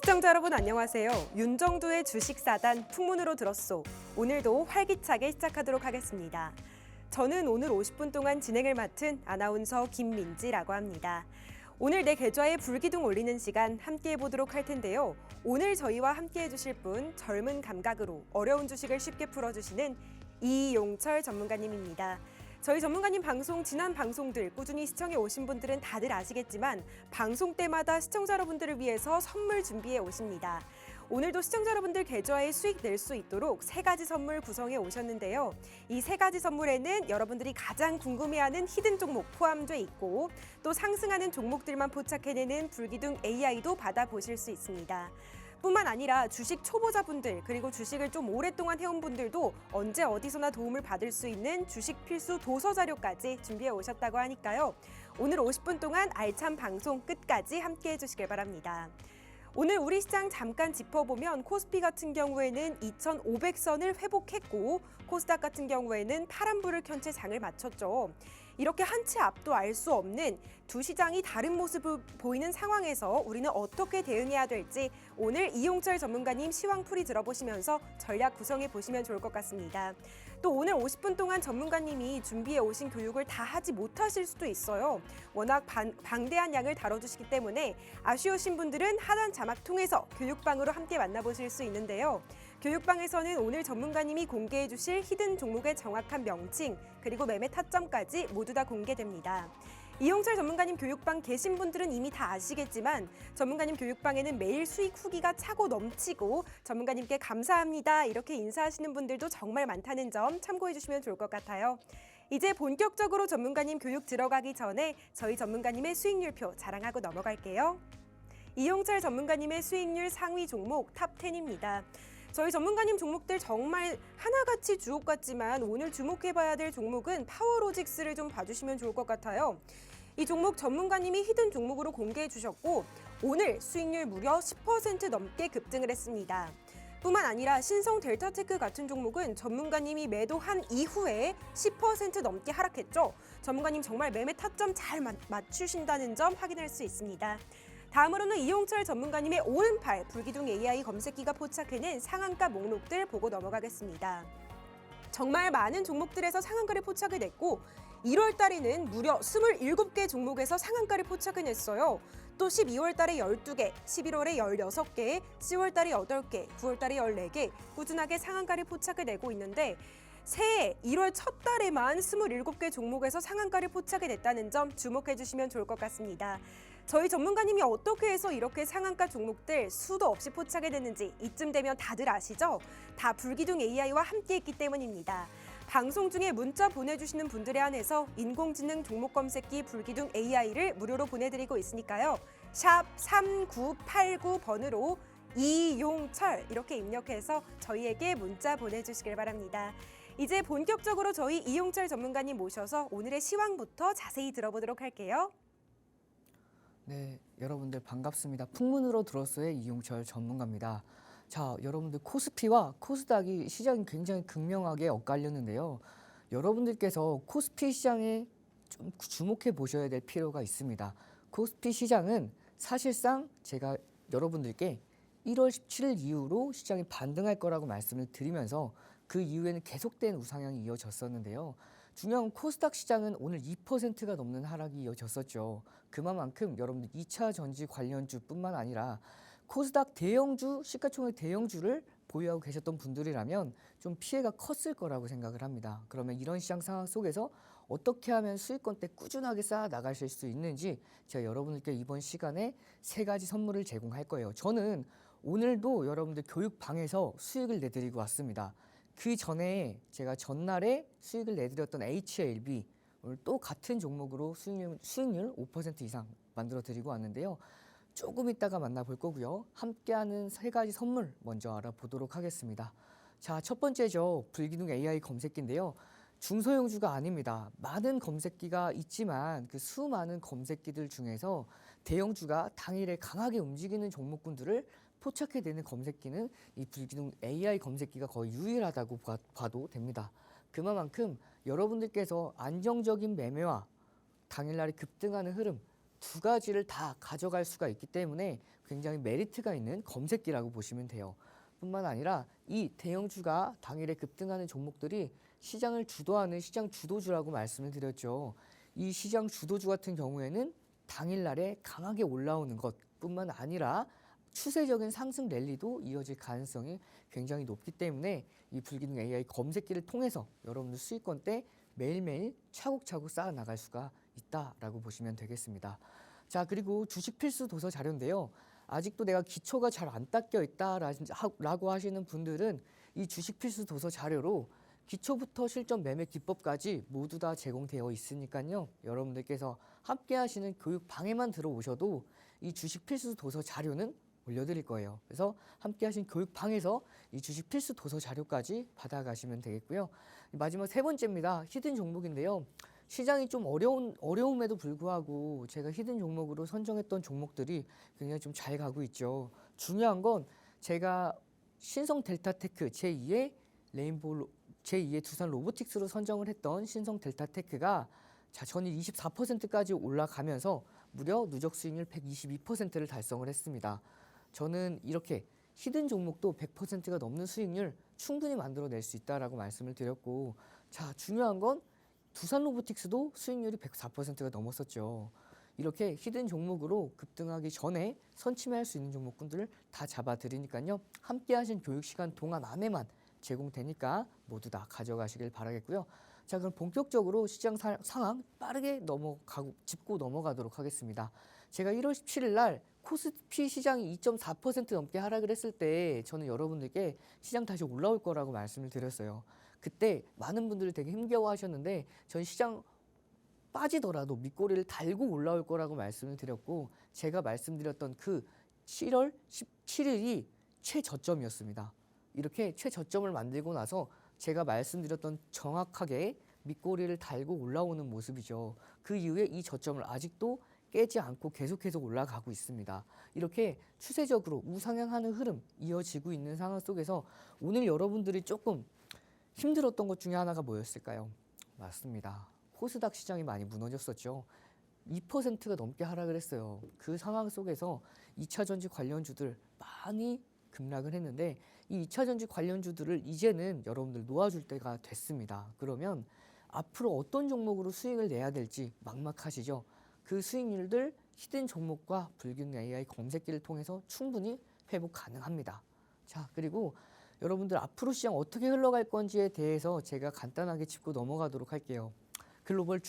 시청자 여러분 안녕하세요. 윤정두의 주식사단 풍문으로 들었소. 오늘도 활기차게 시작하도록 하겠습니다. 저는 오늘 50분 동안 진행을 맡은 아나운서 김민지라고 합니다. 오늘 내 계좌에 불기둥 올리는 시간 함께 해보도록 할 텐데요. 오늘 저희와 함께 해주실 분 젊은 감각으로 어려운 주식을 쉽게 풀어주시는 이용철 전문가님입니다. 저희 전문가님 방송, 지난 방송들 꾸준히 시청해 오신 분들은 다들 아시겠지만 방송 때마다 시청자 여러분들을 위해서 선물 준비해 오십니다. 오늘도 시청자 여러분들 계좌에 수익 낼 수 있도록 3가지 선물 구성해 오셨는데요. 이 3가지 선물에는 여러분들이 가장 궁금해하는 히든 종목 포함돼 있고 또 상승하는 종목들만 포착해내는 불기둥 AI도 받아보실 수 있습니다. 뿐만 아니라 주식 초보자분들 그리고 주식을 좀 오랫동안 해온 분들도 언제 어디서나 도움을 받을 수 있는 주식 필수 도서 자료까지 준비해 오셨다고 하니까요. 오늘 50분 동안 알찬 방송 끝까지 함께 해주시길 바랍니다. 오늘 우리 시장 잠깐 짚어보면 코스피 같은 경우에는 2,500선을 회복했고 코스닥 같은 경우에는 파란불을 켠 채 장을 마쳤죠. 이렇게 한 치 앞도 알 수 없는 두 시장이 다른 모습을 보이는 상황에서 우리는 어떻게 대응해야 될지 오늘 이용철 전문가님 시황풀이 들어보시면서 전략 구성해 보시면 좋을 것 같습니다. 또 오늘 50분 동안 전문가님이 준비해 오신 교육을 다 하지 못하실 수도 있어요. 워낙 방대한 양을 다뤄주시기 때문에 아쉬우신 분들은 하단 자막 통해서 교육방으로 함께 만나보실 수 있는데요. 교육방에서는 오늘 전문가님이 공개해 주실 히든 종목의 정확한 명칭 그리고 매매 타점까지 모두 다 공개됩니다. 이용철 전문가님 교육방 계신 분들은 이미 다 아시겠지만 전문가님 교육방에는 매일 수익 후기가 차고 넘치고 전문가님께 감사합니다 이렇게 인사하시는 분들도 정말 많다는 점 참고해 주시면 좋을 것 같아요. 이제 본격적으로 전문가님 교육 들어가기 전에 저희 전문가님의 수익률표 자랑하고 넘어갈게요. 이용철 전문가님의 수익률 상위 종목 탑10입니다. 저희 전문가님 종목들 정말 하나같이 주옥 같지만 오늘 주목해봐야 될 종목은 파워로직스를 좀 봐주시면 좋을 것 같아요. 이 종목 전문가님이 히든 종목으로 공개해 주셨고 오늘 수익률 무려 10% 넘게 급등을 했습니다. 뿐만 아니라 신성 델타테크 같은 종목은 전문가님이 매도한 이후에 10% 넘게 하락했죠. 전문가님 정말 매매 타점 잘 맞추신다는 점 확인할 수 있습니다. 다음으로는 이용철 전문가님의 오른팔 불기둥 AI 검색기가 포착해낸 상한가 목록들 보고 넘어가겠습니다. 정말 많은 종목들에서 상한가를 포착을 냈고 1월 달에는 무려 27개 종목에서 상한가를 포착해냈어요. 또 12월 달에 12개, 11월에 16개, 10월 달에 8개, 9월 달에 14개 꾸준하게 상한가를 포착을 내고 있는데 새해 1월 첫 달에만 27개 종목에서 상한가를 포착해냈다는 점 주목해 주시면 좋을 것 같습니다. 저희 전문가님이 어떻게 해서 이렇게 상한가 종목들 수도 없이 포착해냈는지 이쯤 되면 다들 아시죠? 다 불기둥 AI와 함께했기 때문입니다. 방송 중에 문자 보내주시는 분들에 한해서 인공지능 종목 검색기 불기둥 AI를 무료로 보내드리고 있으니까요. 샵 3989번으로 이용철 이렇게 입력해서 저희에게 문자 보내주시길 바랍니다. 이제 본격적으로 저희 이용철 전문가님 모셔서 오늘의 시황부터 자세히 들어보도록 할게요. 네, 여러분들 반갑습니다. 풍문으로 들었어의 이용철 전문가입니다. 자, 여러분들 코스피와 코스닥이 시장이 굉장히 극명하게 엇갈렸는데요. 여러분들께서 코스피 시장에 좀 주목해 보셔야 될 필요가 있습니다. 코스피 시장은 사실상 제가 여러분들께 1월 17일 이후로 시장이 반등할 거라고 말씀을 드리면서 그 이후에는 계속된 우상향이 이어졌었는데요. 중요한 코스닥 시장은 오늘 2%가 넘는 하락이 이어졌었죠. 그만큼 여러분들 2차 전지 관련주뿐만 아니라 코스닥 대형주, 시가총액 대형주를 보유하고 계셨던 분들이라면 좀 피해가 컸을 거라고 생각을 합니다. 그러면 이런 시장 상황 속에서 어떻게 하면 수익권대 꾸준하게 쌓아 나가실 수 있는지 제가 여러분들께 이번 시간에 3가지 선물을 제공할 거예요. 저는 오늘도 여러분들 교육방에서 수익을 내드리고 왔습니다. 그 전에 제가 전날에 수익을 내드렸던 HLB 오늘 또 같은 종목으로 수익률 5% 이상 만들어 드리고 왔는데요. 조금 이따가 만나볼 거고요. 함께하는 3가지 선물 먼저 알아보도록 하겠습니다. 자, 첫 번째죠. 불기둥 AI 검색기인데요. 중소형주가 아닙니다. 많은 검색기가 있지만 그 수많은 검색기들 중에서 대형주가 당일에 강하게 움직이는 종목군들을 포착해내는 검색기는 이 불기둥 AI 검색기가 거의 유일하다고 봐도 됩니다. 그만큼 여러분들께서 안정적인 매매와 당일날에 급등하는 흐름 2가지를 다 가져갈 수가 있기 때문에 굉장히 메리트가 있는 검색기라고 보시면 돼요. 뿐만 아니라 이 대형주가 당일에 급등하는 종목들이 시장을 주도하는 시장 주도주라고 말씀을 드렸죠. 이 시장 주도주 같은 경우에는 당일날에 강하게 올라오는 것뿐만 아니라 추세적인 상승 랠리도 이어질 가능성이 굉장히 높기 때문에 이 불기능 AI 검색기를 통해서 여러분들 수익권대 매일매일 차곡차곡 쌓아 나갈 수가 있다라고 보시면 되겠습니다. 자, 그리고 주식 필수 도서 자료인데요. 아직도 내가 기초가 잘 안 닦여 있다라고 하시는 분들은 이 주식 필수 도서 자료로 기초부터 실전 매매 기법까지 모두 다 제공되어 있으니까요. 여러분들께서 함께 하시는 교육 방에만 들어오셔도 이 주식 필수 도서 자료는 올려드릴 거예요. 그래서 함께 하신 교육 방에서 이 주식 필수 도서 자료까지 받아가시면 되겠고요. 마지막 세 번째입니다. 히든 종목인데요. 시장이 좀 어려움에도 불구하고 제가 히든 종목으로 선정했던 종목들이 굉장히 좀 잘 가고 있죠. 중요한 건 제가 신성 델타테크 제2의 두산 로보틱스로 선정을 했던 신성 델타테크가 자, 전일 24%까지 올라가면서 무려 누적 수익률 122%를 달성을 했습니다. 저는 이렇게 히든 종목도 100%가 넘는 수익률 충분히 만들어낼 수 있다라고 말씀을 드렸고, 자, 중요한 건 두산 로보틱스도 수익률이 104%가 넘었었죠. 이렇게 히든 종목으로 급등하기 전에 선침해할 수 있는 종목군들을 다 잡아드리니까요. 함께 하신 교육 시간 동안 안에만 제공되니까 모두 다 가져가시길 바라겠고요. 자, 그럼 본격적으로 시장 상황 빠르게 짚고 넘어가도록 하겠습니다. 제가 1월 17일 날 코스피 시장이 2.4% 넘게 하락을 했을 때 저는 여러분들께 시장 다시 올라올 거라고 말씀을 드렸어요. 그때 많은 분들이 되게 힘겨워하셨는데 전 시장 빠지더라도 밑꼬리를 달고 올라올 거라고 말씀을 드렸고, 제가 말씀드렸던 그 7월 17일이 최저점이었습니다. 이렇게 최저점을 만들고 나서 제가 말씀드렸던 정확하게 밑꼬리를 달고 올라오는 모습이죠. 그 이후에 이 저점을 아직도 깨지 않고 계속해서 올라가고 있습니다. 이렇게 추세적으로 우상향하는 흐름 이어지고 있는 상황 속에서 오늘 여러분들이 조금 힘들었던 것 중에 하나가 뭐였을까요? 맞습니다. 코스닥 시장이 많이 무너졌었죠. 2%가 넘게 하락을 했어요. 그 상황 속에서 2차전지 관련주들 많이 급락을 했는데 이 2차전지 관련주들을 이제는 여러분들 놓아줄 때가 됐습니다. 그러면 앞으로 어떤 종목으로 수익을 내야 될지 막막하시죠? 그 수익률들 히든 종목과 불균 AI 검색기를 통해서 충분히 회복 가능합니다. 자, 그리고 여러분들 앞으로 시장 어떻게 흘러갈 건지에 대해서 제가 간단하게 짚고 넘어가도록 할게요. 글로벌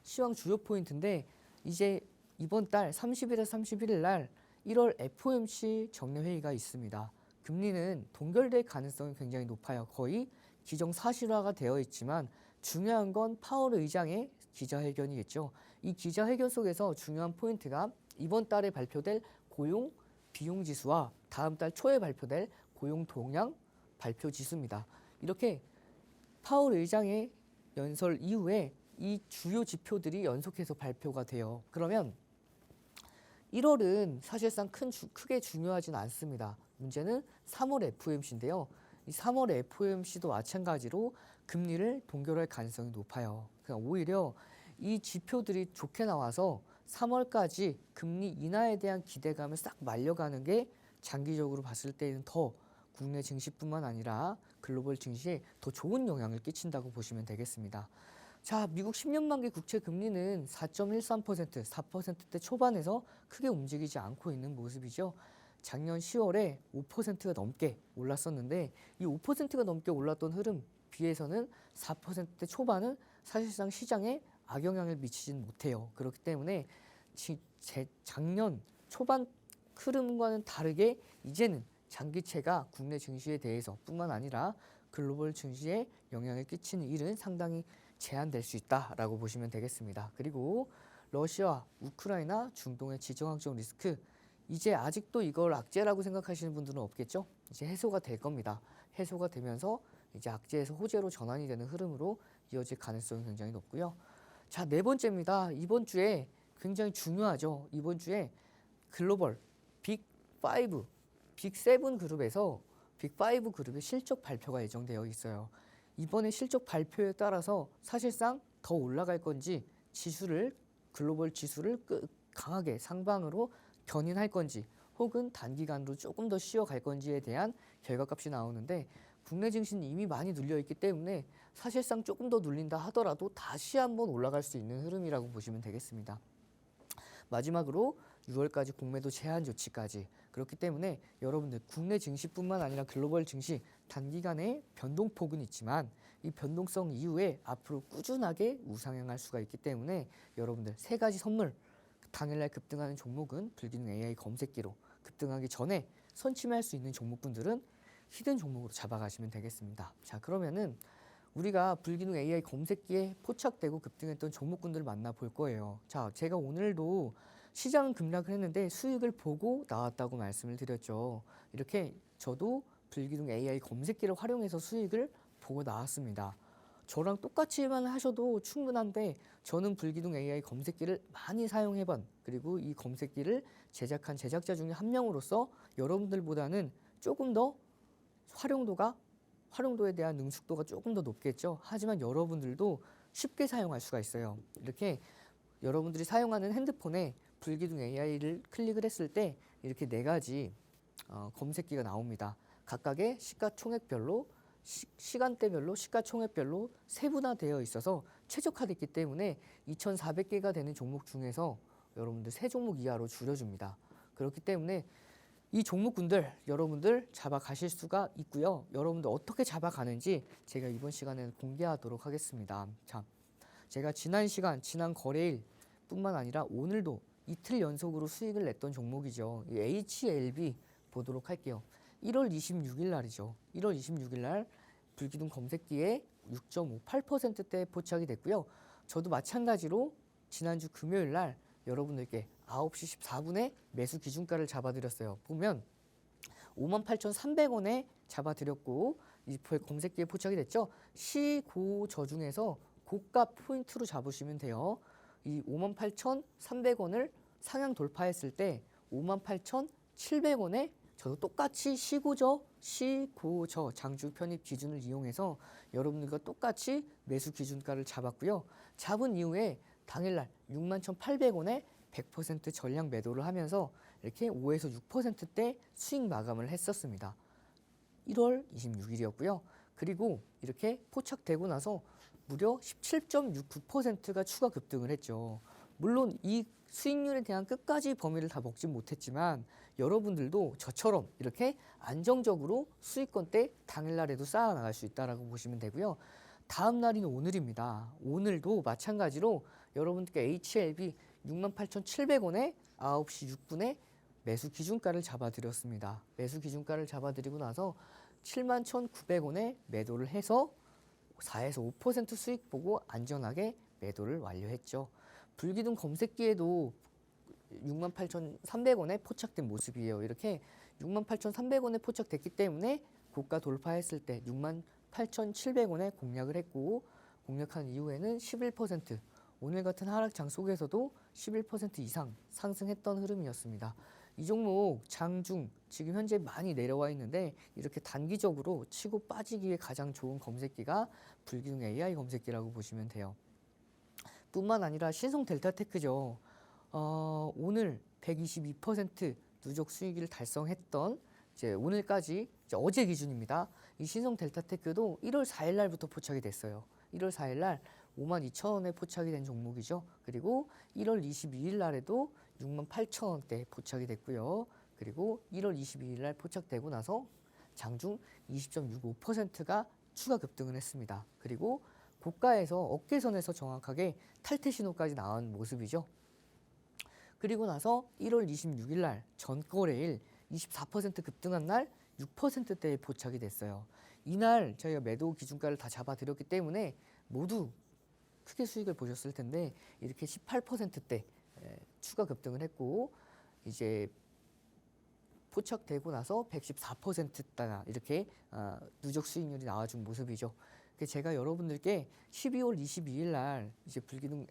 시황 주요 포인트인데 이제 이번 달 30일에서 31일 날 1월 FOMC 정례회의가 있습니다. 금리는 동결될 가능성이 굉장히 높아요. 거의 기정사실화가 되어 있지만 중요한 건 파월 의장의 기자회견이겠죠. 이 기자회견 속에서 중요한 포인트가 이번 달에 발표될 고용 비용지수와 다음 달 초에 발표될 고용 동향 발표 지수입니다. 이렇게 파월 의장의 연설 이후에 이 주요 지표들이 연속해서 발표가 돼요. 그러면 1월은 사실상 크게 중요하진 않습니다. 문제는 3월 FOMC인데요. 이 3월 FOMC도 마찬가지로 금리를 동결할 가능성이 높아요. 그러니까 오히려 이 지표들이 좋게 나와서 3월까지 금리 인하에 대한 기대감을 싹 말려가는 게 장기적으로 봤을 때는 더 국내 증시뿐만 아니라 글로벌 증시에 더 좋은 영향을 끼친다고 보시면 되겠습니다. 자, 미국 10년 만기 국채 금리는 4.13%, 4%대 초반에서 크게 움직이지 않고 있는 모습이죠. 작년 10월에 5%가 넘게 올랐었는데 이 5%가 넘게 올랐던 흐름 비해서는 4%대 초반은 사실상 시장에 악영향을 미치진 못해요. 그렇기 때문에 작년 초반 흐름과는 다르게 이제는 장기채가 국내 증시에 대해서 뿐만 아니라 글로벌 증시에 영향을 끼치는 일은 상당히 제한될 수 있다라고 보시면 되겠습니다. 그리고 러시아, 우크라이나, 중동의 지정학적 리스크, 이제 아직도 이걸 악재라고 생각하시는 분들은 없겠죠? 이제 해소가 될 겁니다. 해소가 되면서 이제 악재에서 호재로 전환이 되는 흐름으로 이어질 가능성이 굉장히 높고요. 자, 네 번째입니다. 이번 주에 굉장히 중요하죠. 이번 주에 글로벌 빅5, 빅7 그룹에서 빅5 그룹의 실적 발표가 예정되어 있어요. 이번에 실적 발표에 따라서 사실상 더 올라갈 건지 글로벌 지수를 강하게 상방으로 견인할 건지 혹은 단기간으로 조금 더 쉬어갈 건지에 대한 결과값이 나오는데 국내 증시는 이미 많이 눌려 있기 때문에 사실상 조금 더 눌린다 하더라도 다시 한번 올라갈 수 있는 흐름이라고 보시면 되겠습니다. 마지막으로 6월까지 공매도 제한 조치까지 그렇기 때문에 여러분들 국내 증시뿐만 아니라 글로벌 증시 단기간에 변동폭은 있지만 이 변동성 이후에 앞으로 꾸준하게 우상향할 수가 있기 때문에 여러분들 세 가지 선물 당일날 급등하는 종목은 불기능 AI 검색기로 급등하기 전에 선침할 수 있는 종목분들은 히든 종목으로 잡아가시면 되겠습니다. 자, 그러면은 우리가 불기능 AI 검색기에 포착되고 급등했던 종목군들을 만나볼 거예요. 자, 제가 오늘도 시장은 급락을 했는데 수익을 보고 나왔다고 말씀을 드렸죠. 이렇게 저도 불기능 AI 검색기를 활용해서 수익을 보고 나왔습니다. 저랑 똑같이만 하셔도 충분한데 저는 불기능 AI 검색기를 많이 사용해본 그리고 이 검색기를 제작한 제작자 중에 한 명으로서 여러분들보다는 조금 더 활용도에 대한 능숙도가 조금 더 높겠죠. 하지만 여러분들도 쉽게 사용할 수가 있어요. 이렇게 여러분들이 사용하는 핸드폰에 불기둥 AI를 클릭을 했을 때 이렇게 네 가지 검색기가 나옵니다. 각각의 시가총액별로 시간대별로 시가총액별로 세분화되어 있어서 최적화됐기 때문에 2,400개가 되는 종목 중에서 여러분들 3종목 이하로 줄여줍니다. 그렇기 때문에 이 종목군들 여러분들 잡아가실 수가 있고요. 여러분들 어떻게 잡아가는지 제가 이번 시간에는 공개하도록 하겠습니다. 자, 제가 지난 거래일 뿐만 아니라 오늘도 이틀 연속으로 수익을 냈던 종목이죠. 이 HLB 보도록 할게요. 1월 26일 날이죠. 1월 26일 날 불기둥 검색기에 6.58%대 포착이 됐고요. 저도 마찬가지로 지난주 금요일 날 여러분들께 9시 14분에 매수 기준가를 잡아드렸어요. 보면 58,300원에 잡아드렸고 이 검색기에 포착이 됐죠. 시고저 중에서 고가 포인트로 잡으시면 돼요. 이 58,300원을 상향 돌파했을 때 58,700원에 저도 똑같이 시고저 장주 편입 기준을 이용해서 여러분들과 똑같이 매수 기준가를 잡았고요. 잡은 이후에 당일날 61,800원에 100% 전량 매도를 하면서 이렇게 5에서 6%대 수익 마감을 했었습니다. 1월 26일이었고요. 그리고 이렇게 포착되고 나서 무려 17.69%가 추가 급등을 했죠. 물론 이 수익률에 대한 끝까지 범위를 다 먹진 못했지만 여러분들도 저처럼 이렇게 안정적으로 수익권 때 당일날에도 쌓아 나갈 수 있다고 보시면 되고요. 다음 날인 오늘입니다. 오늘도 마찬가지로 여러분들께 HLB 68,700원에 9시 6분에 매수 기준가를 잡아드렸습니다. 매수 기준가를 잡아드리고 나서 71,900원에 매도를 해서 4에서 5% 수익 보고 안전하게 매도를 완료했죠. 불기둥 검색기에도 68,300원에 포착된 모습이에요. 이렇게 68,300원에 포착됐기 때문에 고가 돌파했을 때 68,700원에 공략을 했고 공략한 이후에는 11% 오늘 같은 하락장 속에서도 11% 이상 상승했던 흐름이었습니다. 이 종목 장중 지금 현재 많이 내려와 있는데 이렇게 단기적으로 치고 빠지기에 가장 좋은 검색기가 불기둥 AI 검색기라고 보시면 돼요. 뿐만 아니라 신성 델타테크죠. 오늘 122% 누적 수익을 달성했던 이제 오늘까지 이제 어제 기준입니다. 이 신성 델타테크도 1월 4일 날부터 포착이 됐어요. 1월 4일 날 52,000원에 포착이 된 종목이죠. 그리고 1월 22일 날에도 68,000원대 포착이 됐고요. 그리고 1월 22일 날 포착되고 나서 장중 20.65%가 추가 급등을 했습니다. 그리고 고가에서 어깨선에서 정확하게 탈퇴 신호까지 나온 모습이죠. 그리고 나서 1월 26일 날 전거래일 24% 급등한 날 6%대에 포착이 됐어요. 이날 저희가 매도 기준가를 다 잡아드렸기 때문에 모두 크게 수익을 보셨을 텐데 이렇게 18%대 추가 급등을 했고 이제 포착되고 나서 114%다 이렇게 누적 수익률이 나와준 모습이죠. 제가 여러분들께 12월 22일 날 이제 불기둥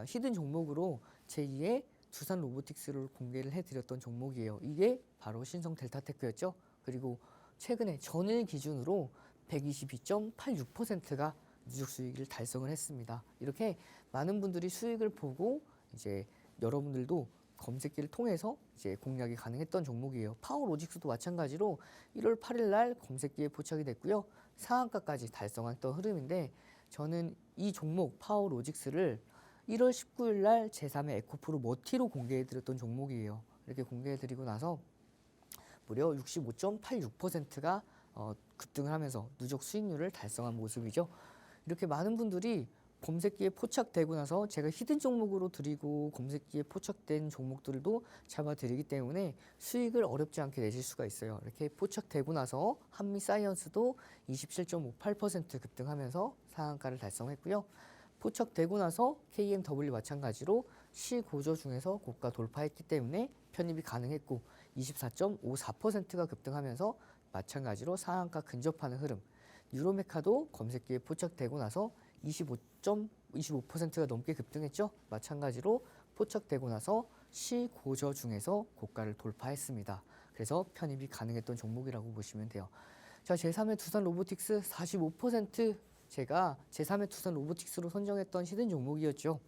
히든 종목으로 제2의 두산 로보틱스를 공개를 해드렸던 종목이에요. 이게 바로 신성 델타테크였죠. 그리고 최근에 전일 기준으로 122.86%가 누적 수익을 달성을 했습니다. 이렇게 많은 분들이 수익을 보고 이제 여러분들도 검색기를 통해서 이제 공략이 가능했던 종목이에요. 파워로직스도 마찬가지로 1월 8일 날 검색기에 포착이 됐고요. 상한가까지 달성했던 흐름인데 저는 이 종목 파워로직스를 1월 19일 날 제3의 에코프로 머티로 공개해드렸던 종목이에요. 이렇게 공개해드리고 나서 무려 65.86%가 급등을 하면서 누적 수익률을 달성한 모습이죠. 이렇게 많은 분들이 검색기에 포착되고 나서 제가 히든 종목으로 드리고 검색기에 포착된 종목들도 잡아드리기 때문에 수익을 어렵지 않게 내실 수가 있어요. 이렇게 포착되고 나서 한미사이언스도 27.58% 급등하면서 상한가를 달성했고요. 포착되고 나서 KMW 마찬가지로 시고저 중에서 고가 돌파했기 때문에 편입이 가능했고 24.54%가 급등하면서 마찬가지로 상한가 근접하는 흐름. 유로메카도 검색기에 포착되고 나서 25%가 넘게 급등했죠. 마찬가지로 포착되고 나서 시고저 중에서 고가를 돌파했습니다. 그래서 편입이 가능했던 종목이라고 보시면 돼요. 자, 제3의 두산 로보틱스 45% 제가 제3의 두산 로보틱스로 선정했던 히든 종목이었죠.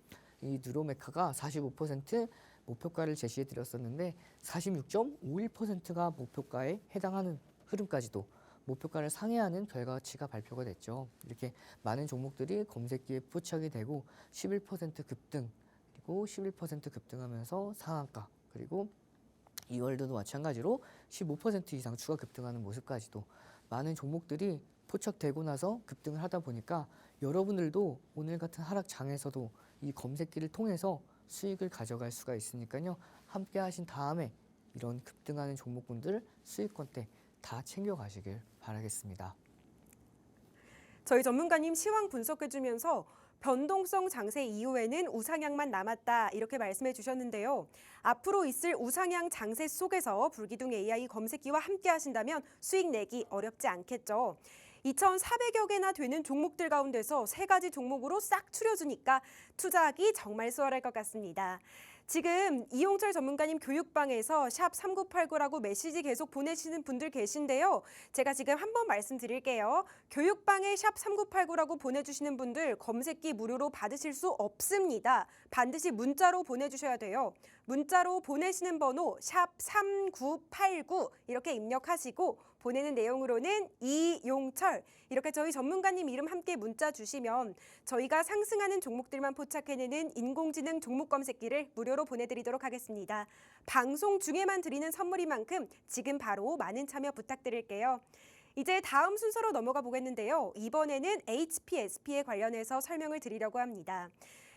이 뉴로메카가 45% 목표가를 제시해 드렸었는데 46.51%가 목표가에 해당하는 흐름까지도 목표가를 상회하는 결과치가 발표가 됐죠. 이렇게 많은 종목들이 검색기에 포착이 되고 11% 급등, 그리고 11% 급등하면서 상한가, 그리고 이월드도 마찬가지로 15% 이상 추가 급등하는 모습까지도 많은 종목들이 포착되고 나서 급등을 하다 보니까 여러분들도 오늘 같은 하락장에서도 이 검색기를 통해서 수익을 가져갈 수가 있으니까요. 함께 하신 다음에 이런 급등하는 종목군들 수익권 때 다 챙겨가시길 바라겠습니다. 저희 전문가님 시황 분석해주면서 변동성 장세 이후에는 우상향만 남았다 이렇게 말씀해 주셨는데요. 앞으로 있을 우상향 장세 속에서 불기둥 AI 검색기와 함께 하신다면 수익 내기 어렵지 않겠죠. 2,400여 개나 되는 종목들 가운데서 3가지 종목으로 싹 추려주니까 투자하기 정말 수월할 것 같습니다. 지금 이용철 전문가님 교육방에서 샵 3989라고 메시지 계속 보내시는 분들 계신데요. 제가 지금 한번 말씀드릴게요. 교육방에 샵 3989라고 보내주시는 분들 검색기 무료로 받으실 수 없습니다. 반드시 문자로 보내주셔야 돼요. 문자로 보내시는 번호 샵 3989 이렇게 입력하시고 보내는 내용으로는 이용철 이렇게 저희 전문가님 이름 함께 문자 주시면 저희가 상승하는 종목들만 포착해내는 인공지능 종목 검색기를 무료로 보내드리도록 하겠습니다. 방송 중에만 드리는 선물인 만큼 지금 바로 많은 참여 부탁드릴게요. 이제 다음 순서로 넘어가 보겠는데요. 이번에는 HPSP에 관련해서 설명을 드리려고 합니다.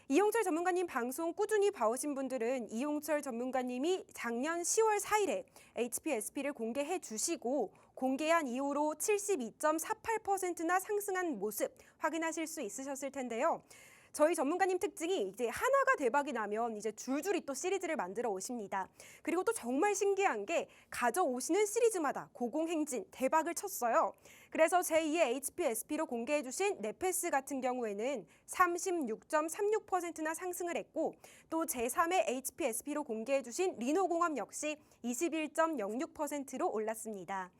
이용철 전문가님 방송 꾸준히 봐오신 분들은 이용철 전문가님이 작년 10월 4일에 HPSP를 공개해 주시고 공개한 이후로 72.48%나 상승한 모습 확인하실 수 있으셨을 텐데요. 저희 전문가님 특징이 이제 하나가 대박이 나면 이제 줄줄이 또 시리즈를 만들어 오십니다. 그리고 또 정말 신기한 게 가져오시는 시리즈마다 고공행진 대박을 쳤어요. 그래서 제2의 HPSP로 공개해 주신 네페스 같은 경우에는 36.36%나 상승을 했고 또 제3의 HPSP로 공개해 주신 리노공업 역시 21.06%로 올랐습니다.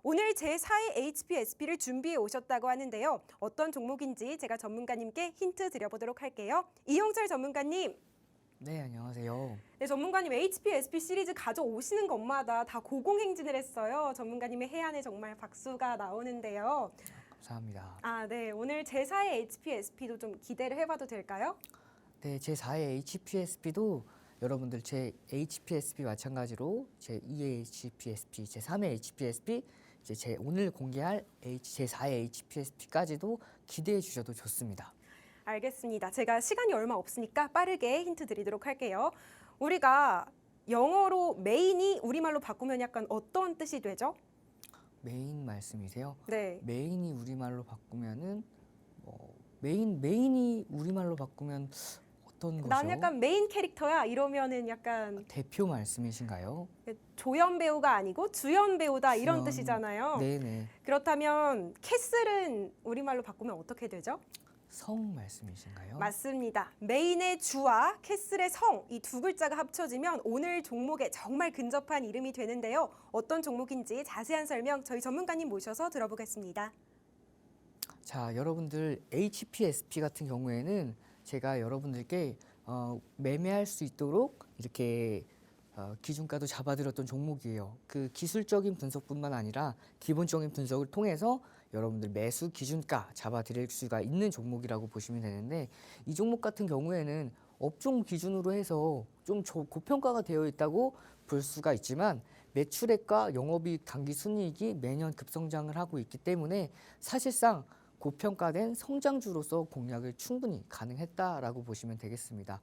오늘 제4의 HPSP를 준비해 오셨다고 하는데요. 어떤 종목인지 제가 전문가님께 힌트 드려보도록 할게요. 이용철 전문가님. 네, 안녕하세요. 네, 전문가님 HPSP 시리즈 가져오시는 것마다 다 고공행진을 했어요. 전문가님의 해안에 정말 박수가 나오는데요. 감사합니다. 네. 오늘 제4의 HPSP도 좀 기대를 해봐도 될까요? 네, 제4의 HPSP도 여러분들 제 HPSP 마찬가지로 제2의 HPSP, 제3의 HPSP, 이제 오늘 공개할 제4의 HPSP까지도 기대해 주셔도 좋습니다. 알겠습니다. 제가 시간이 얼마 없으니까 빠르게 힌트 드리도록 할게요. 우리가 영어로 메인이 우리말로 바꾸면 약간 어떤 뜻이 되죠? 메인 말씀이세요? 네. 메인이 우리말로 바꾸면은 메인이 우리말로 바꾸면 어떤 거죠? 난 약간 메인 캐릭터야 이러면은 약간 대표 말씀이신가요? 조연 배우가 아니고 주연 배우다 이런 주연. 뜻이잖아요. 네네. 그렇다면 캐슬은 우리말로 바꾸면 어떻게 되죠? 성 말씀이신가요? 맞습니다. 메인의 주와 캐슬의 성, 이 두 글자가 합쳐지면 오늘 종목에 정말 근접한 이름이 되는데요. 어떤 종목인지 자세한 설명 저희 전문가님 모셔서 들어보겠습니다. 자, 여러분들 HPSP 같은 경우에는 제가 여러분들께 매매할 수 있도록 이렇게 기준가도 잡아드렸던 종목이에요. 그 기술적인 분석뿐만 아니라 기본적인 분석을 통해서 여러분들 매수 기준가 잡아드릴 수가 있는 종목이라고 보시면 되는데, 이 종목 같은 경우에는 업종 기준으로 해서 좀 고평가가 되어 있다고 볼 수가 있지만, 매출액과 영업이익 당기순이익이 매년 급성장을 하고 있기 때문에 사실상 고평가된 성장주로서 공략을 충분히 가능했다라고 보시면 되겠습니다.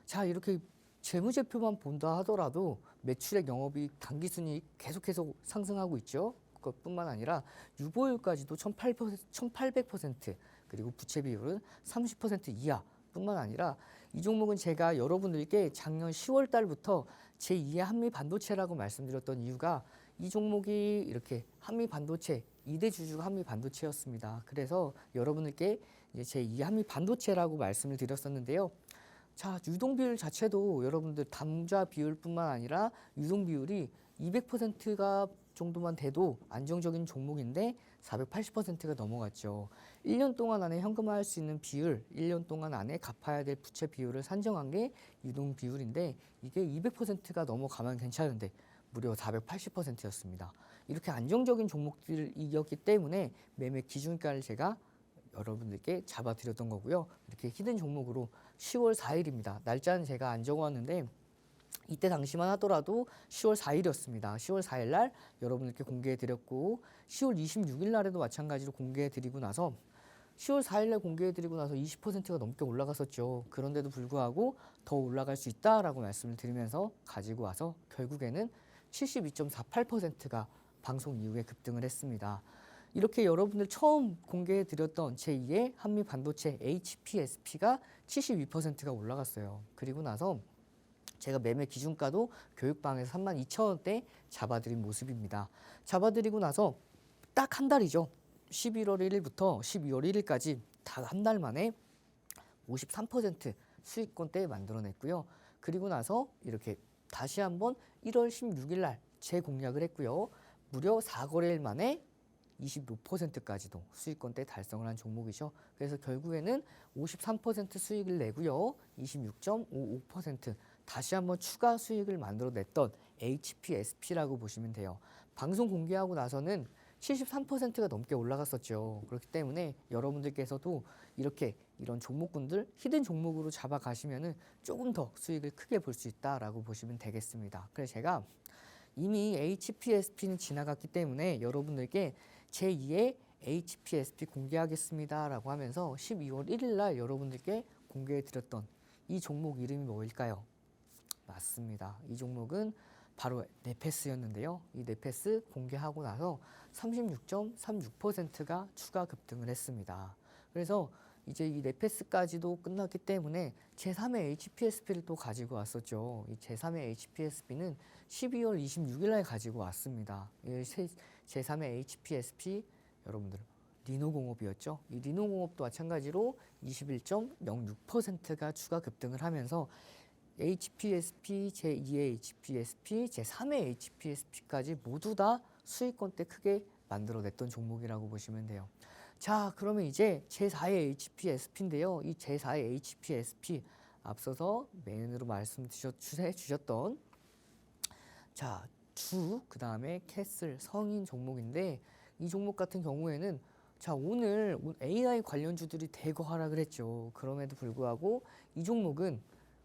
자, 이렇게 재무제표만 본다 하더라도 매출액, 영업이익, 당기순이익 계속해서 상승하고 있죠. 그것뿐만 아니라 유보율까지도 1800%, 그리고 부채 비율은 30% 이하뿐만 아니라, 이 종목은 제가 여러분들께 작년 10월 달부터 제2의 한미 반도체라고 말씀드렸던 이유가, 이 종목이 이렇게 한미 반도체 2대 주주가 한미 반도체였습니다. 그래서 여러분들께 이제 제2의 한미 반도체라고 말씀을 드렸었는데요. 자, 유동 비율 자체도 여러분들 담좌 비율뿐만 아니라 유동 비율이 200%가 정도만 돼도 안정적인 종목인데 480%가 넘어갔죠. 1년 동안 안에 현금화할 수 있는 비율, 1년 동안 안에 갚아야 될 부채 비율을 산정한 게 유동 비율인데, 이게 200%가 넘어가면 괜찮은데 무려 480%였습니다. 이렇게 안정적인 종목들이었기 때문에 매매 기준가를 제가 여러분들께 잡아드렸던 거고요. 이렇게 히든 종목으로 10월 4일입니다. 날짜는 제가 안 적어왔는데 이때 당시만 하더라도 10월 4일이었습니다. 10월 4일 날 여러분들께 공개해드렸고, 10월 26일 날에도 마찬가지로 공개해드리고 나서 10월 4일 날 공개해드리고 나서 20%가 넘게 올라갔었죠. 그런데도 불구하고 더 올라갈 수 있다라고 말씀을 드리면서 가지고 와서 결국에는 72.48%가 방송 이후에 급등을 했습니다. 이렇게 여러분들 처음 공개해드렸던 제2의 한미 반도체 HPSP가 72%가 올라갔어요. 그리고 나서 제가 매매 기준가도 교육방에서 32,000원대 잡아드린 모습입니다. 잡아드리고 나서 딱 한 달이죠. 11월 1일부터 12월 1일까지 딱 한 달 만에 53% 수익권대 만들어냈고요. 그리고 나서 이렇게 다시 한번 1월 16일 날 재공략을 했고요. 무려 4거래일 만에 25%까지도 수익권대 달성을 한 종목이죠. 그래서 결국에는 53% 수익을 내고요. 26.55% 다시 한번 추가 수익을 만들어냈던 HPSP라고 보시면 돼요. 방송 공개하고 나서는 73%가 넘게 올라갔었죠. 그렇기 때문에 여러분들께서도 이렇게 이런 종목군들 히든 종목으로 잡아가시면은 조금 더 수익을 크게 볼 수 있다라고 보시면 되겠습니다. 그래서 제가 이미 HPSP는 지나갔기 때문에 여러분들께 제2의 HPSP 공개하겠습니다라고 하면서 12월 1일 날 여러분들께 공개해드렸던 이 종목 이름이 뭐일까요? 맞습니다. 이 종목은 바로 네페스였는데요. 이 네페스 공개하고 나서 36.36%가 추가 급등을 했습니다. 그래서 이제 이 네페스까지도 끝났기 때문에 제3의 HPSP를 또 가지고 왔었죠. 이 제3의 HPSP는 12월 26일 날 가지고 왔습니다. 이 제3의 HPSP 여러분들 리노공업이었죠. 이 리노공업도 마찬가지로 21.06%가 추가 급등을 하면서 HPSP, 제2의 HPSP, 제3의 HPSP까지 모두 다 수익권대 크게 만들어냈던 종목이라고 보시면 돼요. 자, 그러면 이제 제4의 HPSP인데요. 이 제4의 HPSP 앞서서 메인으로 말씀 주셨던 자, 그 다음에 캐슬, 성인 종목인데, 이 종목 같은 경우에는 자, 오늘 AI 관련주들이 대거 하락을 했죠. 그럼에도 불구하고 이 종목은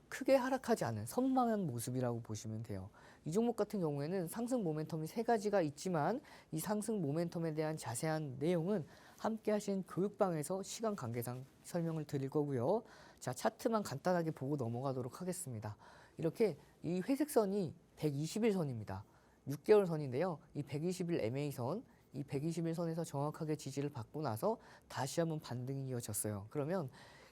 크게 하락하지 않은 선방한 모습이라고 보시면 돼요. 이 종목 같은 경우에는 상승 모멘텀이 세 가지가 있지만, 이 상승 모멘텀에 대한 자세한 내용은 함께 하신 교육방에서 시간 관계상 설명을 드릴 거고요. 자, 차트만 간단하게 보고 넘어가도록 하겠습니다. 이렇게 이 회색 선이 120일 선입니다. 6개월 선인데요. 이 120일 MA선, 이 120일 선에서 정확하게 지지를 받고 나서 다시 한번 반등이 이어졌어요. 그러면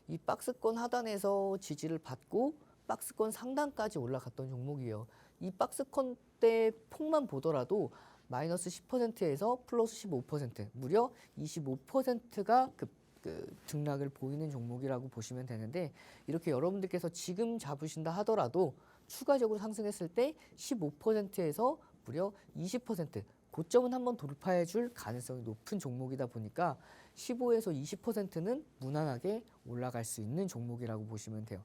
이 박스권 하단에서 지지를 받고 박스권 상단까지 올라갔던 종목이에요. 이 박스권 때 폭만 보더라도 마이너스 10%에서 플러스 15%, 무려 25%가 등락을 보이는 종목이라고 보시면 되는데, 이렇게 여러분들께서 지금 잡으신다 하더라도 추가적으로 상승했을 때 15%에서 무려 20%, 고점은 한번 돌파해 줄 가능성이 높은 종목이다 보니까 15에서 20%는 무난하게 올라갈 수 있는 종목이라고 보시면 돼요.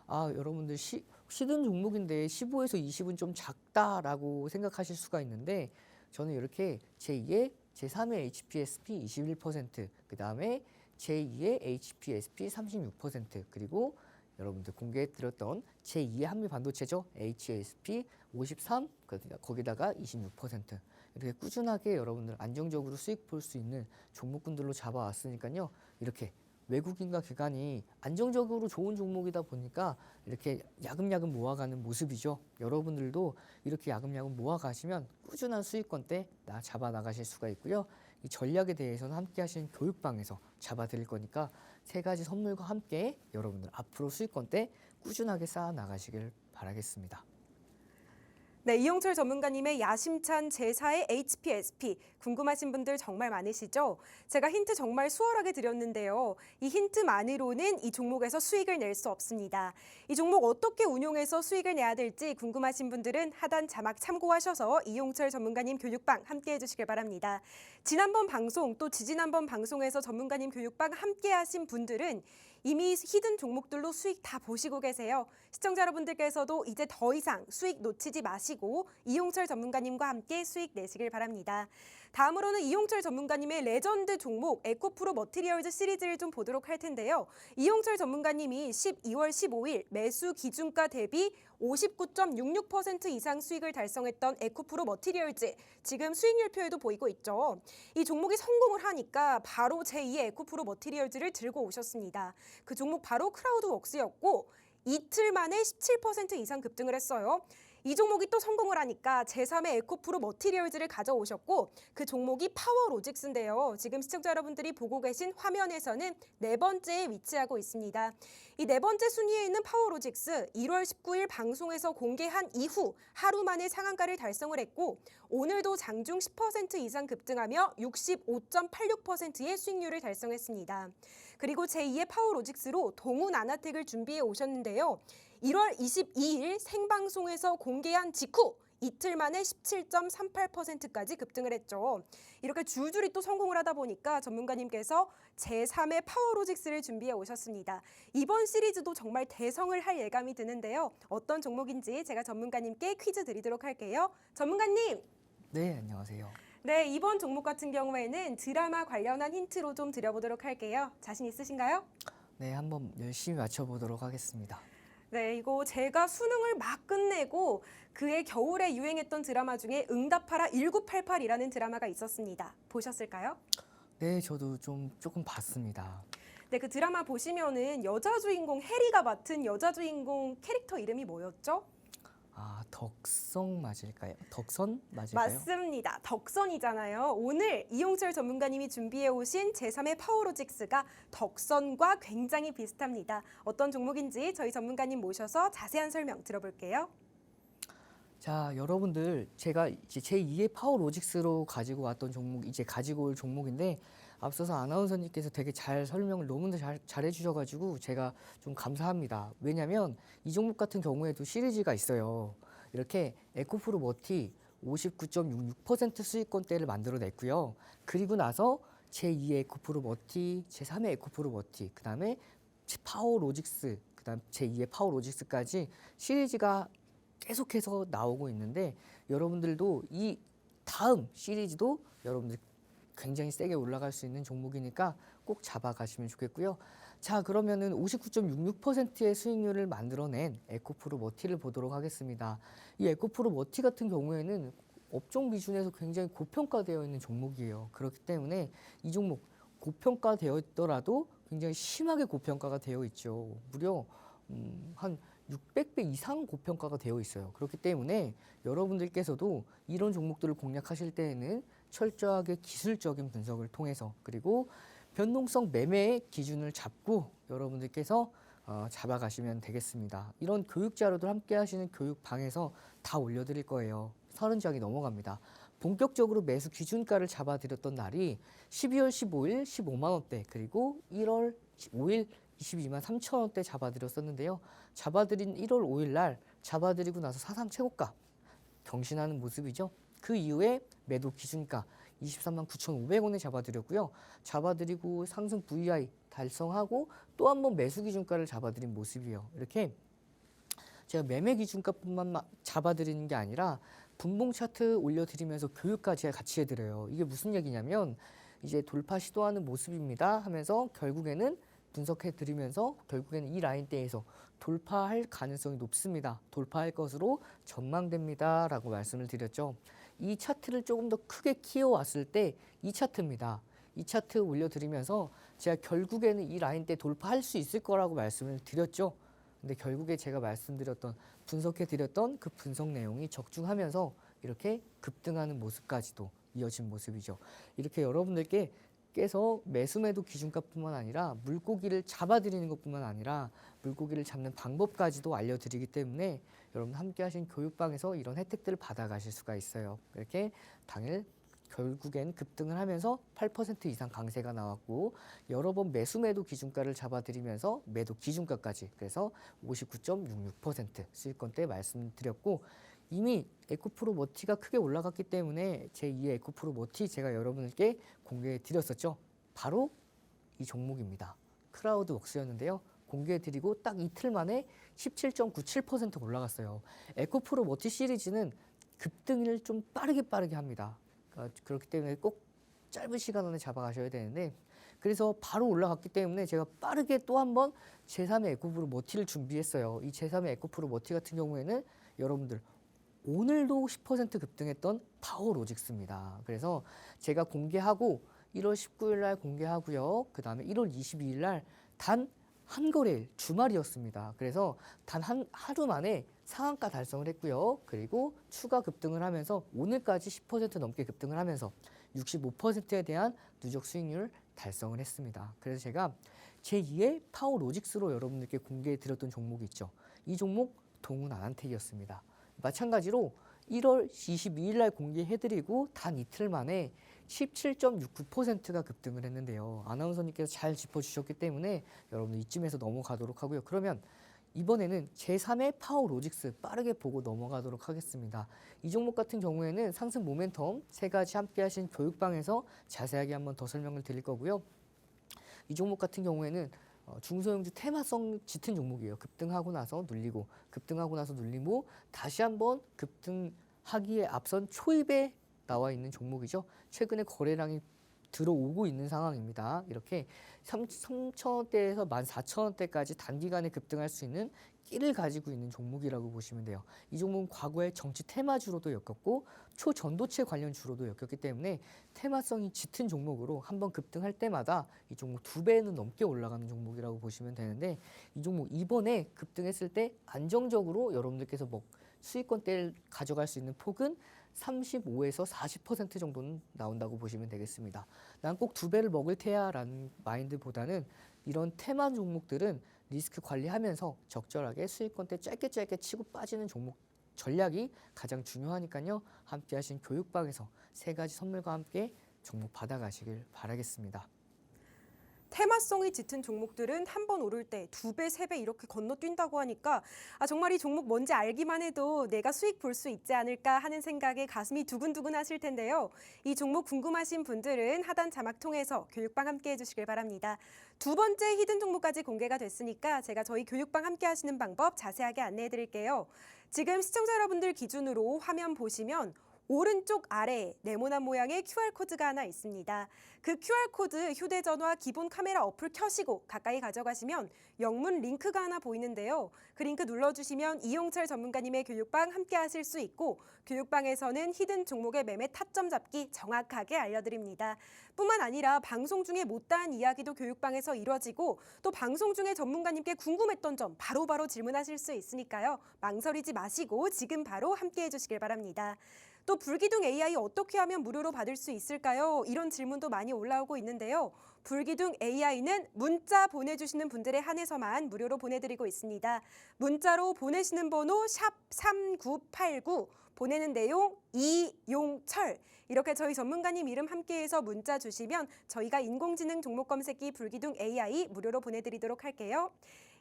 여러분들 시든 종목인데 15에서 20은 좀 작다라고 생각하실 수가 있는데 저는 이렇게 제2의 제3의 HPSP 21%, 그다음에 제2의 HPSP 36%, 그리고 여러분들 공개해 드렸던 제2의 한미 반도체죠. HSP 53, 거기다가 26%. 이렇게 꾸준하게 여러분들 안정적으로 수익 볼 수 있는 종목군들로 잡아왔으니까요. 이렇게 외국인과 기관이 안정적으로 좋은 종목이다 보니까 이렇게 야금야금 모아가는 모습이죠. 여러분들도 이렇게 야금야금 모아가시면 꾸준한 수익권대 잡아 나가실 수가 있고요. 이 전략에 대해서는 함께 하신 교육방에서 잡아드릴 거니까 세 가지 선물과 함께 여러분들 앞으로 수익권대 꾸준하게 쌓아 나가시길 바라겠습니다. 네, 이용철 전문가님의 야심찬 제4의 HPSP 궁금하신 분들 정말 많으시죠? 제가 힌트 정말 수월하게 드렸는데요. 이 힌트만으로는 이 종목에서 수익을 낼 수 없습니다. 이 종목 어떻게 운용해서 수익을 내야 될지 궁금하신 분들은 하단 자막 참고하셔서 이용철 전문가님 교육방 함께 해주시길 바랍니다. 지난번 방송 또 지지난번 방송에서 전문가님 교육방 함께 하신 분들은 이미 히든 종목들로 수익 다 보시고 계세요. 시청자 여러분들께서도 이제 더 이상 수익 놓치지 마시고 이용철 전문가님과 함께 수익 내시길 바랍니다. 다음으로는 이용철 전문가님의 레전드 종목 에코프로 머티리얼즈 시리즈를 좀 보도록 할 텐데요. 이용철 전문가님이 12월 15일 매수 기준가 대비 59.66% 이상 수익을 달성했던 에코프로 머티리얼즈, 지금 수익률표에도 보이고 있죠. 이 종목이 성공을 하니까 바로 제2의 에코프로 머티리얼즈를 들고 오셨습니다. 그 종목 바로 크라우드웍스였고 이틀 만에 17% 이상 급등을 했어요. 이 종목이 또 성공을 하니까 제3의 에코프로 머티리얼즈를 가져오셨고 그 종목이 파워로직스인데요. 지금 시청자 여러분들이 보고 계신 화면에서는 네 번째에 위치하고 있습니다. 이 네 번째 순위에 있는 파워로직스 1월 19일 방송에서 공개한 이후 하루 만에 상한가를 달성을 했고 오늘도 장중 10% 이상 급등하며 65.86%의 수익률을 달성했습니다. 그리고 제2의 파워로직스로 동훈 아나텍을 준비해 오셨는데요. 1월 22일 생방송에서 공개한 직후 이틀 만에 17.38%까지 급등을 했죠. 이렇게 줄줄이 또 성공을 하다 보니까 전문가님께서 제3의 파워로직스를 준비해 오셨습니다. 이번 시리즈도 정말 대성을 할 예감이 드는데요. 어떤 종목인지 제가 전문가님께 퀴즈 드리도록 할게요. 전문가님! 네, 안녕하세요. 네, 이번 종목 같은 경우에는 드라마 관련한 힌트로 좀 드려보도록 할게요. 자신 있으신가요? 네, 한번 열심히 맞춰보도록 하겠습니다. 네, 이거 제가 수능을 막 끝내고 그해 겨울에 유행했던 드라마 중에 응답하라 1988이라는 드라마가 있었습니다. 보셨을까요? 네, 저도 조금 봤습니다. 네, 그 드라마 보시면은 여자 주인공 해리가 맡은 여자 주인공 캐릭터 이름이 뭐였죠? 덕성 맞을까요? 덕선 맞을까요? 맞습니다. 덕선이잖아요. 오늘 이용철 전문가님이 준비해 오신 제3의 파워로직스가 덕선과 굉장히 비슷합니다. 어떤 종목인지 저희 전문가님 모셔서 자세한 설명 들어볼게요. 자, 여러분들 제가 이제 제2의 파워로직스로 가지고 왔던 종목, 이제 가지고 올 종목인데 앞서서 아나운서님께서 되게 설명을 너무 잘 해주셔가지고 제가 좀 감사합니다. 왜냐하면 이 종목 같은 경우에도 시리즈가 있어요. 이렇게 에코프로 머티 59.66% 수익권대를 만들어냈고요. 그리고 나서 제2의 에코프로 머티, 제3의 에코프로 머티, 그 다음에 파워로직스, 그 다음 제2의 파워로직스까지 시리즈가 계속해서 나오고 있는데 여러분들도 이 다음 시리즈도 여러분들 굉장히 세게 올라갈 수 있는 종목이니까 꼭 잡아가시면 좋겠고요. 자, 그러면은 59.66%의 수익률을 만들어낸 에코프로 머티를 보도록 하겠습니다. 이 에코프로 머티 같은 경우에는 업종 기준에서 굉장히 고평가되어 있는 종목이에요. 그렇기 때문에 이 종목 고평가되어 있더라도 굉장히 심하게 고평가가 되어 있죠. 무려 한 600배 이상 고평가가 되어 있어요. 그렇기 때문에 여러분들께서도 이런 종목들을 공략하실 때에는 철저하게 기술적인 분석을 통해서 그리고 변동성 매매의 기준을 잡고 여러분들께서 잡아가시면 되겠습니다. 이런 교육 자료들 함께 하시는 교육방에서 다 올려드릴 거예요. 30장이 넘어갑니다. 본격적으로 매수 기준가를 잡아드렸던 날이 12월 15일 15만 원대 그리고 1월 5일 22만 3천 원대 잡아드렸었는데요. 잡아드린 1월 5일 날 잡아드리고 나서 사상 최고가 경신하는 모습이죠. 그 이후에 매도 기준가 23만 9,500원에 잡아드렸고요. 잡아드리고 상승 VI 달성하고 또 한 번 매수 기준가를 잡아드린 모습이에요. 이렇게 제가 매매 기준가뿐만 잡아드리는 게 아니라 분봉 차트 올려드리면서 교육까지 같이 해드려요. 이게 무슨 얘기냐면 이제 돌파 시도하는 모습입니다 하면서 결국에는 분석해드리면서 결국에는 이 라인대에서 돌파할 가능성이 높습니다. 돌파할 것으로 전망됩니다 라고 말씀을 드렸죠. 이 차트를 조금 더 크게 키워왔을 때 이 차트입니다. 이 차트 올려드리면서 제가 결국에는 이 라인대 돌파할 수 있을 거라고 말씀을 드렸죠. 근데 결국에 제가 말씀드렸던 분석해드렸던 그 분석 내용이 적중하면서 이렇게 급등하는 모습까지도 이어진 모습이죠. 이렇게 여러분들께 깨서 매수매도 기준가뿐만 아니라 물고기를 잡아드리는 것뿐만 아니라 물고기를 잡는 방법까지도 알려드리기 때문에 여러분 함께 하신 교육방에서 이런 혜택들을 받아가실 수가 있어요. 이렇게 당일 결국엔 급등을 하면서 8% 이상 강세가 나왔고 여러 번 매수매도 기준가를 잡아드리면서 매도 기준가까지 그래서 59.66% 수익권 때 말씀드렸고 이미 에코프로 머티가 크게 올라갔기 때문에 제2의 에코프로 머티 제가 여러분께 공개해 드렸었죠. 바로 이 종목입니다. 크라우드 웍스였는데요. 공개해 드리고 딱 이틀 만에 17.97% 올라갔어요. 에코프로 머티 시리즈는 급등을 좀 빠르게 합니다. 그렇기 때문에 꼭 짧은 시간 안에 잡아가셔야 되는데 그래서 바로 올라갔기 때문에 제가 빠르게 또 한 번 제3의 에코프로 머티를 준비했어요. 이 제3의 에코프로 머티 같은 경우에는 여러분들 오늘도 10% 급등했던 파워로직스입니다. 그래서 제가 공개하고 1월 19일 날 공개하고요. 그 다음에 1월 22일 날 단 한 거래일 주말이었습니다. 그래서 단 하루 만에 상한가 달성을 했고요. 그리고 추가 급등을 하면서 오늘까지 10% 넘게 급등을 하면서 65%에 대한 누적 수익률 달성을 했습니다. 그래서 제가 제2의 파워로직스로 여러분들께 공개해 드렸던 종목이 있죠. 이 종목 동훈 아난텍이었습니다. 마찬가지로 1월 22일 날 공개해드리고 단 이틀 만에 17.69%가 급등을 했는데요. 아나운서님께서 잘 짚어주셨기 때문에 여러분들 이쯤에서 넘어가도록 하고요. 그러면 이번에는 제3의 파워로직스 빠르게 보고 넘어가도록 하겠습니다. 이 종목 같은 경우에는 상승 모멘텀 세 가지 함께 하신 교육방에서 자세하게 한번 더 설명을 드릴 거고요. 이 종목 같은 경우에는 중소형주 테마성 짙은 종목이에요. 급등하고 나서 눌리고 급등하고 나서 눌리고 다시 한번 급등하기에 앞선 초입에 나와 있는 종목이죠. 최근에 거래량이 들어오고 있는 상황입니다. 이렇게 3,000원대에서 14,000원대까지 단기간에 급등할 수 있는 끼를 가지고 있는 종목이라고 보시면 돼요. 이 종목은 과거에 정치 테마주로도 엮였고 초전도체 관련 주로도 엮였기 때문에 테마성이 짙은 종목으로 한번 급등할 때마다 이 종목 2배는 넘게 올라가는 종목이라고 보시면 되는데 이 종목 이번에 급등했을 때 안정적으로 여러분들께서 수익권대를 가져갈 수 있는 폭은 35에서 40% 정도는 나온다고 보시면 되겠습니다. 난 꼭 2배를 먹을 테야 라는 마인드보다는 이런 테마 종목들은 리스크 관리하면서 적절하게 수익권대 짧게 치고 빠지는 종목 전략이 가장 중요하니까요. 함께 하신 교육방에서 세 가지 선물과 함께 종목 받아가시길 바라겠습니다. 테마성이 짙은 종목들은 한 번 오를 때 2배, 3배 이렇게 건너뛴다고 하니까 정말 이 종목 뭔지 알기만 해도 내가 수익 볼 수 있지 않을까 하는 생각에 가슴이 두근두근 하실 텐데요. 이 종목 궁금하신 분들은 하단 자막 통해서 교육방 함께 해주시길 바랍니다. 두 번째 히든 종목까지 공개가 됐으니까 제가 저희 교육방 함께 하시는 방법 자세하게 안내해 드릴게요. 지금 시청자 여러분들 기준으로 화면 보시면 오른쪽 아래에 네모난 모양의 QR코드가 하나 있습니다. 그 QR코드 휴대전화 기본 카메라 어플 켜시고 가까이 가져가시면 영문 링크가 하나 보이는데요. 그 링크 눌러주시면 이용철 전문가님의 교육방 함께 하실 수 있고 교육방에서는 히든 종목의 매매 타점 잡기 정확하게 알려드립니다. 뿐만 아니라 방송 중에 못다한 이야기도 교육방에서 이뤄지고 또 방송 중에 전문가님께 궁금했던 점 바로바로 질문하실 수 있으니까요. 망설이지 마시고 지금 바로 함께 해주시길 바랍니다. 또 불기둥 AI 어떻게 하면 무료로 받을 수 있을까요? 이런 질문도 많이 올라오고 있는데요. 불기둥 AI는 문자 보내주시는 분들에 한해서만 무료로 보내드리고 있습니다. 문자로 보내시는 번호 샵 3989, 보내는 내용 이용철. 이렇게 저희 전문가님 이름 함께해서 문자 주시면 저희가 인공지능 종목 검색기 불기둥 AI 무료로 보내드리도록 할게요.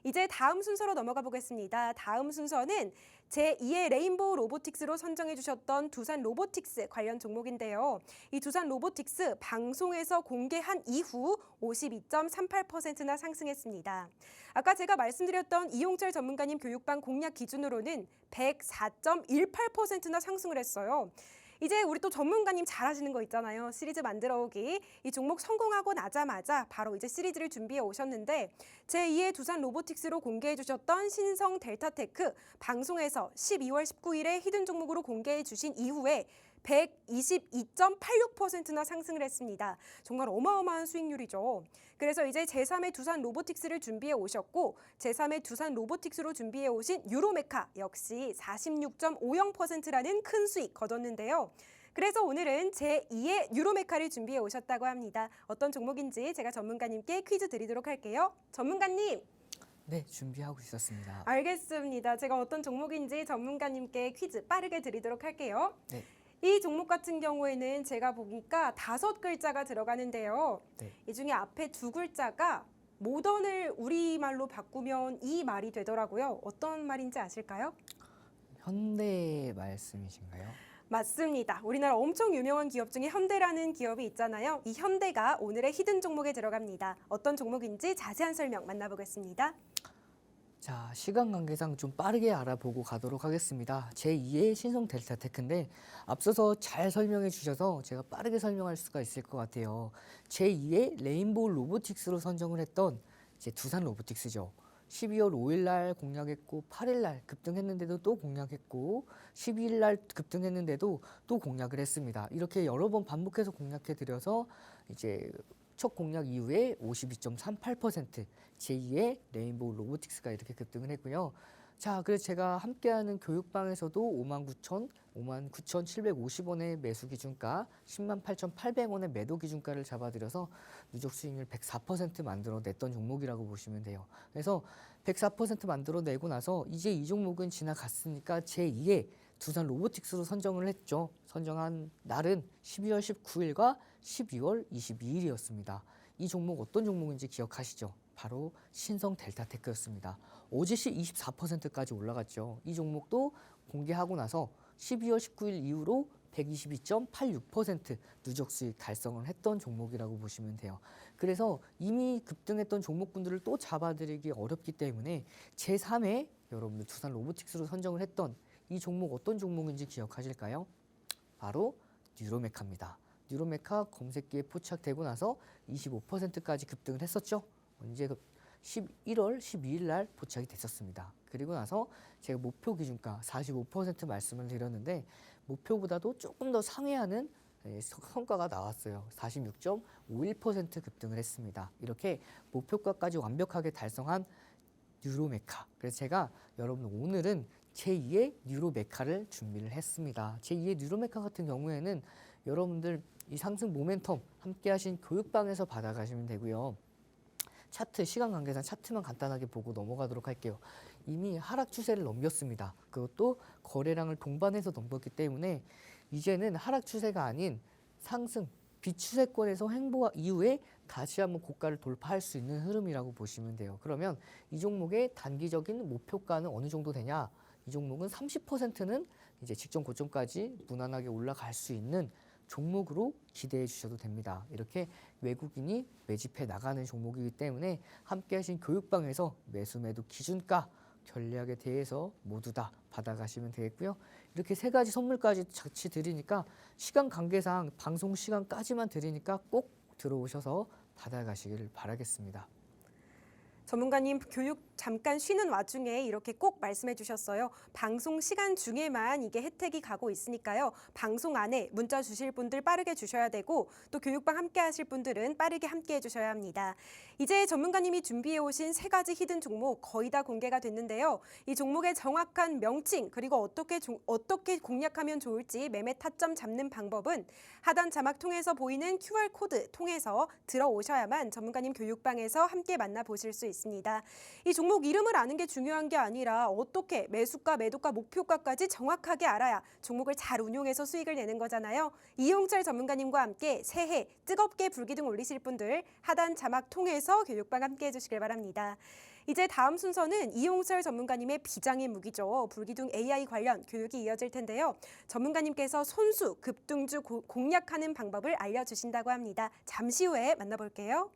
이제 다음 순서로 넘어가 보겠습니다. 다음 순서는 제2의 레인보우 로보틱스로 선정해 주셨던 두산 로보틱스 관련 종목인데요. 이 두산 로보틱스 방송에서 공개한 이후 52.38%나 상승했습니다. 아까 제가 말씀드렸던 이용철 전문가님 교육방 공략 기준으로는 104.18%나 상승을 했어요. 이제 우리 또 전문가님 잘하시는 거 있잖아요. 시리즈 만들어 오기. 이 종목 성공하고 나자마자 바로 이제 시리즈를 준비해 오셨는데 제2의 두산 로보틱스로 공개해 주셨던 신성 델타테크 방송에서 12월 19일에 히든 종목으로 공개해 주신 이후에 122.86%나 상승을 했습니다. 정말 어마어마한 수익률이죠. 그래서 이제 제3의 두산 로보틱스를 준비해 오셨고 제3의 두산 로보틱스로 준비해 오신 유로메카 역시 46.50%라는 큰 수익 거뒀는데요. 그래서 오늘은 제2의 유로메카를 준비해 오셨다고 합니다. 어떤 종목인지 제가 전문가님께 퀴즈 드리도록 할게요. 전문가님! 네, 준비하고 있었습니다. 알겠습니다. 제가 어떤 종목인지 전문가님께 퀴즈 빠르게 드리도록 할게요. 네. 이 종목 같은 경우에는 제가 보니까 5글자가 들어가는데요. 네. 이 중에 앞에 2글자가 모던을 우리말로 바꾸면 이 말이 되더라고요. 어떤 말인지 아실까요? 현대 말씀이신가요? 맞습니다. 우리나라 엄청 유명한 기업 중에 현대라는 기업이 있잖아요. 이 현대가 오늘의 히든 종목에 들어갑니다. 어떤 종목인지 자세한 설명 만나보겠습니다. 자, 시간 관계상 좀 빠르게 알아보고 가도록 하겠습니다. 제2의 신성 델타테크인데 앞서서 잘 설명해 주셔서 제가 빠르게 설명할 수가 있을 것 같아요. 제2의 레인보우 로보틱스로 선정을 했던 이제 두산 로보틱스죠. 12월 5일 날 공략했고 8일 날 급등했는데도 또 공략했고 12일 날 급등했는데도 또 공략을 했습니다. 이렇게 여러 번 반복해서 공략해 드려서 이제 첫 공략 이후에 52.38% 제2의 레인보우 로보틱스가 이렇게 급등을 했고요. 자, 그래서 제가 함께하는 교육방에서도 59,750원의 매수 기준가, 108,800원의 매도 기준가를 잡아드려서 누적 수익률 104% 만들어냈던 종목이라고 보시면 돼요. 그래서 104% 만들어내고 나서 이제 이 종목은 지나갔으니까 제2의 두산 로보틱스로 선정을 했죠. 선정한 날은 12월 19일과 12월 22일이었습니다. 이 종목 어떤 종목인지 기억하시죠? 바로 신성 델타테크였습니다. 어제시 24%까지 올라갔죠. 이 종목도 공개하고 나서 12월 19일 이후로 122.86% 누적 수익 달성을 했던 종목이라고 보시면 돼요. 그래서 이미 급등했던 종목군들을 또 잡아드리기 어렵기 때문에 제3회 여러분들 두산 로보틱스로 선정을 했던 이 종목 어떤 종목인지 기억하실까요? 바로 뉴로메카입니다. 뉴로메카 검색기에 포착되고 나서 25%까지 급등을 했었죠. 언제 11월 12일 날 포착이 됐었습니다. 그리고 나서 제가 목표 기준가 45% 말씀을 드렸는데 목표보다도 조금 더 상회하는 성과가 나왔어요. 46.51% 급등을 했습니다. 이렇게 목표가까지 완벽하게 달성한 뉴로메카. 그래서 제가 여러분 오늘은 제2의 뉴로메카를 준비를 했습니다. 제2의 뉴로메카 같은 경우에는 여러분들 이 상승 모멘텀 함께 하신 교육방에서 받아가시면 되고요. 차트, 시간 관계상 차트만 간단하게 보고 넘어가도록 할게요. 이미 하락 추세를 넘겼습니다. 그것도 거래량을 동반해서 넘겼기 때문에 이제는 하락 추세가 아닌 상승, 비추세권에서 횡보 이후에 다시 한번 고가를 돌파할 수 있는 흐름이라고 보시면 돼요. 그러면 이 종목의 단기적인 목표가는 어느 정도 되냐? 이 종목은 30%는 이제 직전 고점까지 무난하게 올라갈 수 있는 종목으로 기대해 주셔도 됩니다. 이렇게 외국인이 매집해 나가는 종목이기 때문에 함께 하신 교육방에서 매수 매도 기준가 전략에 대해서 모두 다 받아가시면 되겠고요. 이렇게 세 가지 선물까지 같이 드리니까 시간 관계상 방송 시간까지만 드리니까 꼭 들어오셔서 받아가시기를 바라겠습니다. 전문가님 교육 잠깐 쉬는 와중에 이렇게 꼭 말씀해 주셨어요. 방송 시간 중에만 이게 혜택이 가고 있으니까요. 방송 안에 문자 주실 분들 빠르게 주셔야 되고 또 교육방 함께 하실 분들은 빠르게 함께 해주셔야 합니다. 이제 전문가님이 준비해 오신 세 가지 히든 종목 거의 다 공개가 됐는데요. 이 종목의 정확한 명칭 그리고 어떻게 공략하면 좋을지 매매 타점 잡는 방법은 하단 자막 통해서 보이는 QR코드 통해서 들어오셔야만 전문가님 교육방에서 함께 만나보실 수 있습니다. 이 종목 이름을 아는 게 중요한 게 아니라 어떻게 매수가, 매도가, 목표가까지 정확하게 알아야 종목을 잘 운용해서 수익을 내는 거잖아요. 이용철 전문가님과 함께 새해 뜨겁게 불기둥 올리실 분들 하단 자막 통해서 교육방 함께 해주시길 바랍니다. 이제 다음 순서는 이용철 전문가님의 비장의 무기죠. 불기둥 AI 관련 교육이 이어질 텐데요. 전문가님께서 손수 급등주 공략하는 방법을 알려주신다고 합니다. 잠시 후에 만나볼게요.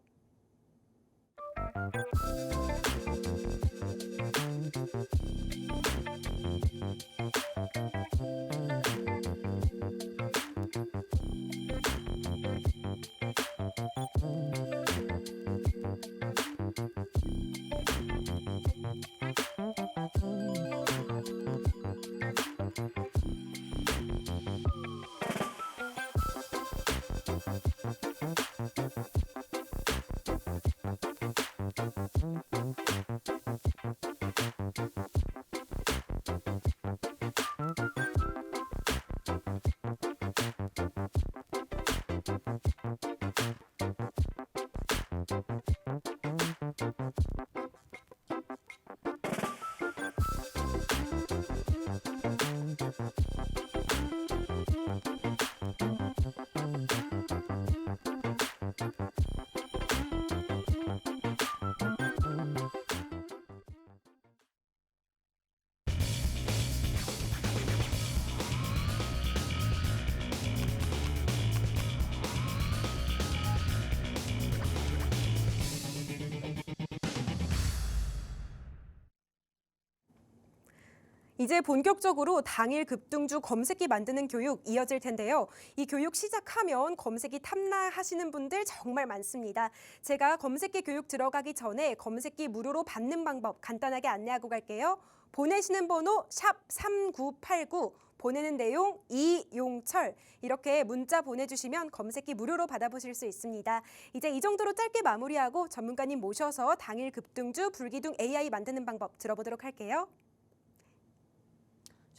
이제 본격적으로 당일 급등주 검색기 만드는 교육 이어질 텐데요. 이 교육 시작하면 검색기 탐나하시는 분들 정말 많습니다. 제가 검색기 교육 들어가기 전에 검색기 무료로 받는 방법 간단하게 안내하고 갈게요. 보내시는 번호 샵 3989, 보내는 내용 이용철 이렇게 문자 보내주시면 검색기 무료로 받아보실 수 있습니다. 이제 이 정도로 짧게 마무리하고 전문가님 모셔서 당일 급등주 불기둥 AI 만드는 방법 들어보도록 할게요.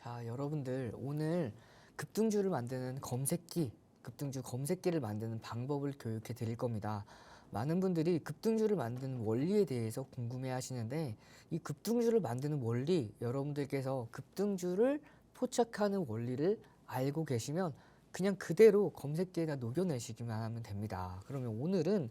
자, 여러분들 오늘 급등주를 만드는 검색기, 급등주 검색기를 만드는 방법을 교육해 드릴 겁니다. 많은 분들이 급등주를 만드는 원리에 대해서 궁금해 하시는데 이 급등주를 만드는 원리, 여러분들께서 급등주를 포착하는 원리를 알고 계시면 그냥 그대로 검색기에다 녹여내시기만 하면 됩니다. 그러면 오늘은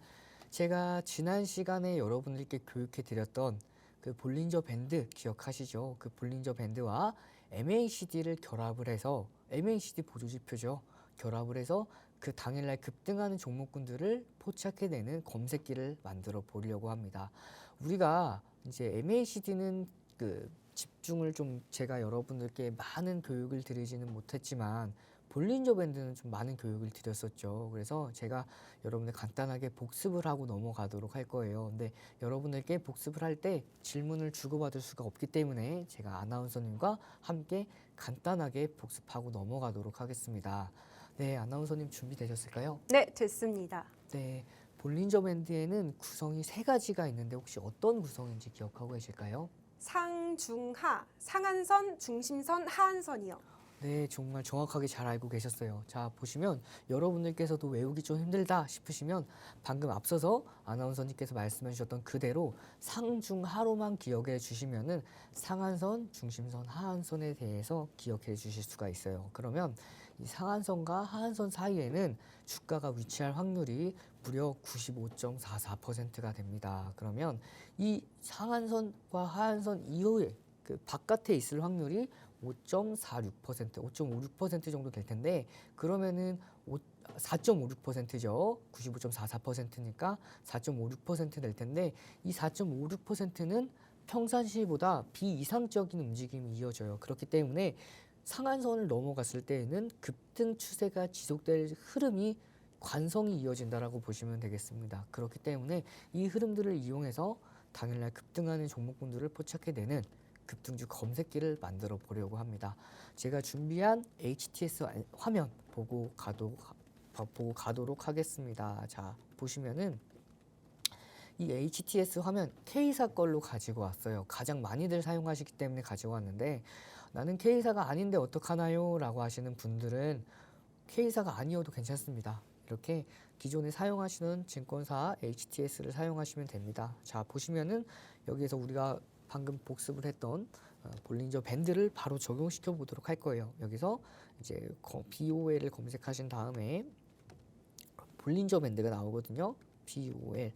제가 지난 시간에 여러분들께 교육해 드렸던 그 볼린저 밴드 기억하시죠? 그 볼린저 밴드와 MACD를 결합을 해서 MACD 보조지표죠. 결합을 해서 그 당일날 급등하는 종목군들을 포착해내는 검색기를 만들어 보려고 합니다. 우리가 이제 MACD는 그 집중을 좀 제가 여러분들께 많은 교육을 드리지는 못했지만 볼린저 밴드는 좀 많은 교육을 드렸었죠. 그래서 제가 여러분들 간단하게 복습을 하고 넘어가도록 할 거예요. 근데 여러분들께 복습을 할 때 질문을 주고받을 수가 없기 때문에 제가 아나운서님과 함께 간단하게 복습하고 넘어가도록 하겠습니다. 네, 아나운서님 준비되셨을까요? 네, 됐습니다. 네, 볼린저 밴드에는 구성이 세 가지가 있는데 혹시 어떤 구성인지 기억하고 계실까요? 상중하, 상한선, 중심선, 하한선이요. 네, 정말 정확하게 잘 알고 계셨어요. 자, 보시면 여러분들께서도 외우기 좀 힘들다 싶으시면 방금 앞서서 아나운서님께서 말씀해 주셨던 그대로 상중하로만 기억해 주시면은 상한선, 중심선, 하한선에 대해서 기억해 주실 수가 있어요. 그러면 이 상한선과 하한선 사이에는 주가가 위치할 확률이 무려 95.44%가 됩니다. 그러면 이 상한선과 하한선 이후에 그 바깥에 있을 확률이 5.46%, 5.56% 정도 될 텐데 그러면은 4.56%죠. 95.44%니까 4.56% 될 텐데 이 4.56%는 평상시보다 비이상적인 움직임이 이어져요. 그렇기 때문에 상한선을 넘어갔을 때에는 급등 추세가 지속될 흐름이 관성이 이어진다라고 보시면 되겠습니다. 그렇기 때문에 이 흐름들을 이용해서 당일날 급등하는 종목군들을 포착해내는 급등주 검색기를 만들어 보려고 합니다. 제가 준비한 HTS 화면 보고 가도록 하겠습니다. 자, 보시면은 이 HTS 화면 K사 걸로 가지고 왔어요. 가장 많이들 사용하시기 때문에 가지고 왔는데 나는 K사가 아닌데 어떡하나요? 라고 하시는 분들은 K사가 아니어도 괜찮습니다. 이렇게 기존에 사용하시는 증권사 HTS를 사용하시면 됩니다. 자, 보시면은 여기에서 우리가 방금 복습을 했던 볼린저 밴드를 바로 적용시켜 보도록 할 거예요. 여기서 이제 BOL을 검색하신 다음에 볼린저 밴드가 나오거든요. BOL.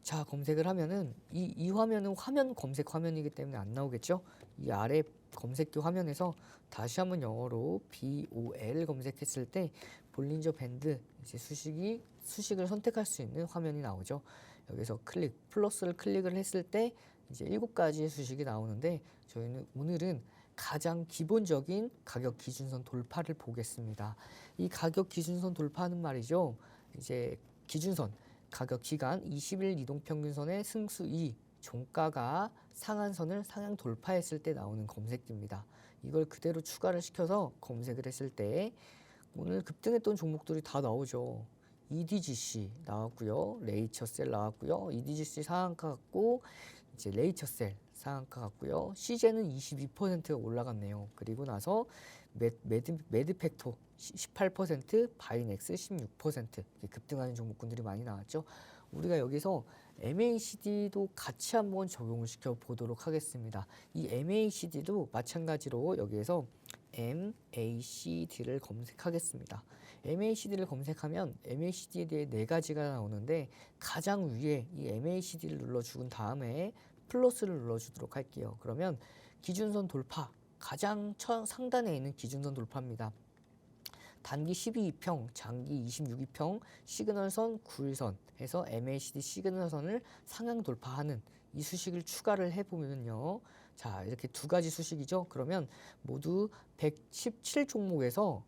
자, 검색을 하면은 이 화면은 화면 검색 화면이기 때문에 안 나오겠죠? 이 아래 검색기 화면에서 다시 한번 영어로 BOL 검색했을 때 볼린저 밴드 이제 수식을 선택할 수 있는 화면이 나오죠. 여기서 플러스를 클릭을 했을 때 이제 7가지의 수식이 나오는데 저희는 오늘은 가장 기본적인 가격 기준선 돌파를 보겠습니다. 이 가격 기준선 돌파는 말이죠. 이제 기준선 가격 기간 20일 이동평균선의 승수 2 종가가 상한선을 상향 돌파했을 때 나오는 검색기입니다. 이걸 그대로 추가를 시켜서 검색을 했을 때 오늘 급등했던 종목들이 다 나오죠. EDGC 나왔고요. 레이처셀 나왔고요. EDGC 상한가 같고 이제 레이처셀 상한가 같고요. 시제는 22%가 올라갔네요. 그리고 나서 매드팩토 18%, 바이넥스 16% 급등하는 종목군들이 많이 나왔죠. 우리가 여기서 MACD도 같이 한번 적용을 시켜 보도록 하겠습니다. 이 MACD도 마찬가지로 여기에서 MACD를 검색하겠습니다. MACD를 검색하면 MACD에 대해 4가지가 나오는데 가장 위에 이 MACD를 눌러준 다음에 플러스를 눌러주도록 할게요. 그러면 기준선 돌파, 가장 상단에 있는 기준선 돌파입니다. 단기 12이평, 장기 26이평, 시그널선 9일선 해서 MACD 시그널선을 상향 돌파하는 이 수식을 추가를 해보면요. 자, 이렇게 2가지 수식이죠. 그러면 모두 117종목에서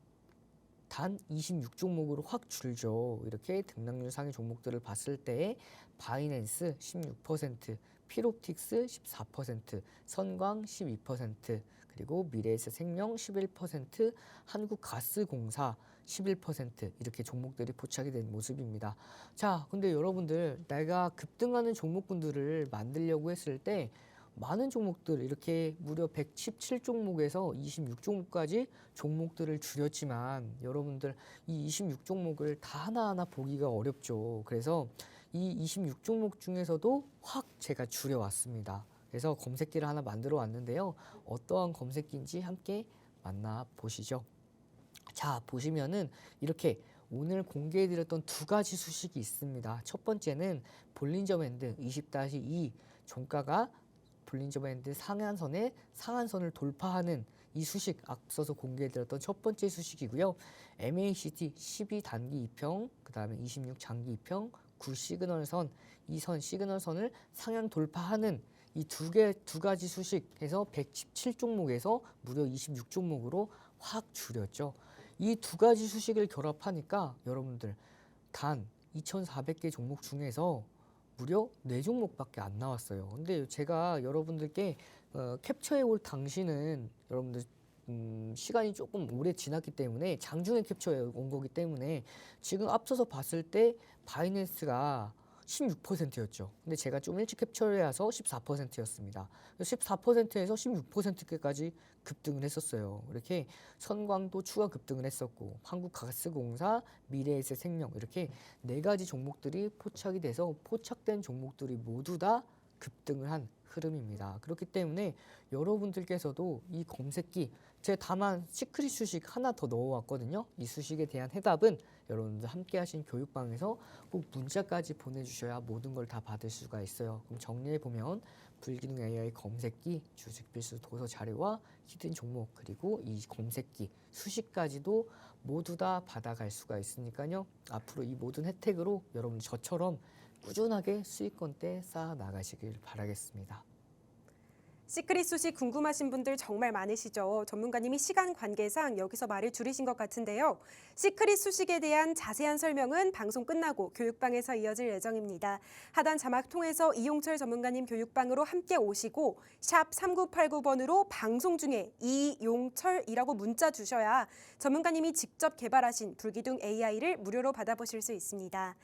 단 26종목으로 확 줄죠. 이렇게 등락률 상위 종목들을 봤을 때 바이낸스 16%, 필옵틱스 14%, 선광 12%, 그리고 미래에셋생명 11%, 한국가스공사 11% 이렇게 종목들이 포착이 된 모습입니다. 자, 근데 여러분들 내가 급등하는 종목군들을 만들려고 했을 때 많은 종목들 이렇게 무려 117종목에서 26종목까지 종목들을 줄였지만 여러분들 이 26종목을 다 하나하나 보기가 어렵죠. 그래서 이 26종목 중에서도 확 제가 줄여왔습니다. 그래서 검색기를 하나 만들어 왔는데요. 어떠한 검색기인지 함께 만나보시죠. 자, 보시면은 이렇게 오늘 공개해드렸던 2가지 수식이 있습니다. 첫 번째는 볼린저 밴드 20-2 종가가 볼린저 밴드 상한선을 돌파하는 이 수식 앞서서 공개해드렸던 첫 번째 수식이고요. MACD 12단기 2평, 그 다음에 26 장기 2평, 9 시그널선, 이 시그널선을 상향 돌파하는 이 2가지 수식해서 117종목에서 무려 26종목으로 확 줄였죠. 이 2가지 수식을 결합하니까 여러분들 단 2,400개 종목 중에서 무려 4종목밖에 안 나왔어요. 근데 제가 여러분들께 캡처해 올 당시는 여러분들 시간이 조금 오래 지났기 때문에 장중에 캡처해 온 거기 때문에 지금 앞서서 봤을 때 바이낸스가 16%였죠. 근데 제가 좀 일찍 캡처를 해서 14%였습니다. 14%에서 16%까지 급등을 했었어요. 이렇게 선광도 추가 급등을 했었고 한국가스공사, 미래에셋생명 이렇게 4가지 종목들이 포착이 돼서 포착된 종목들이 모두 다 급등을 한 흐름입니다. 그렇기 때문에 여러분들께서도 이 검색기 제가 다만 시크릿 수식 하나 더 넣어왔거든요. 이 수식에 대한 해답은 여러분들 함께 하신 교육방에서 꼭 문자까지 보내주셔야 모든 걸 다 받을 수가 있어요. 그럼 정리해보면 불기능 AI 검색기, 주식 필수 도서 자료와 히든 종목 그리고 이 검색기, 수식까지도 모두 다 받아갈 수가 있으니까요. 앞으로 이 모든 혜택으로 여러분 저처럼 꾸준하게 수익권대 쌓아 나가시길 바라겠습니다. 시크릿 수식 궁금하신 분들 정말 많으시죠? 전문가님이 시간 관계상 여기서 말을 줄이신 것 같은데요. 시크릿 수식에 대한 자세한 설명은 방송 끝나고 교육방에서 이어질 예정입니다. 하단 자막 통해서 이용철 전문가님 교육방으로 함께 오시고 샵 3989번으로 방송 중에 이용철이라고 문자 주셔야 전문가님이 직접 개발하신 불기둥 AI를 무료로 받아보실 수 있습니다.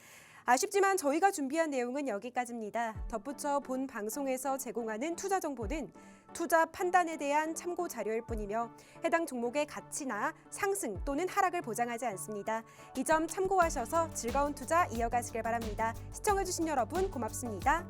아쉽지만 저희가 준비한 내용은 여기까지입니다. 덧붙여 본 방송에서 제공하는 투자 정보는 투자 판단에 대한 참고 자료일 뿐이며 해당 종목의 가치나 상승 또는 하락을 보장하지 않습니다. 이 점 참고하셔서 즐거운 투자 이어가시길 바랍니다. 시청해주신 여러분 고맙습니다.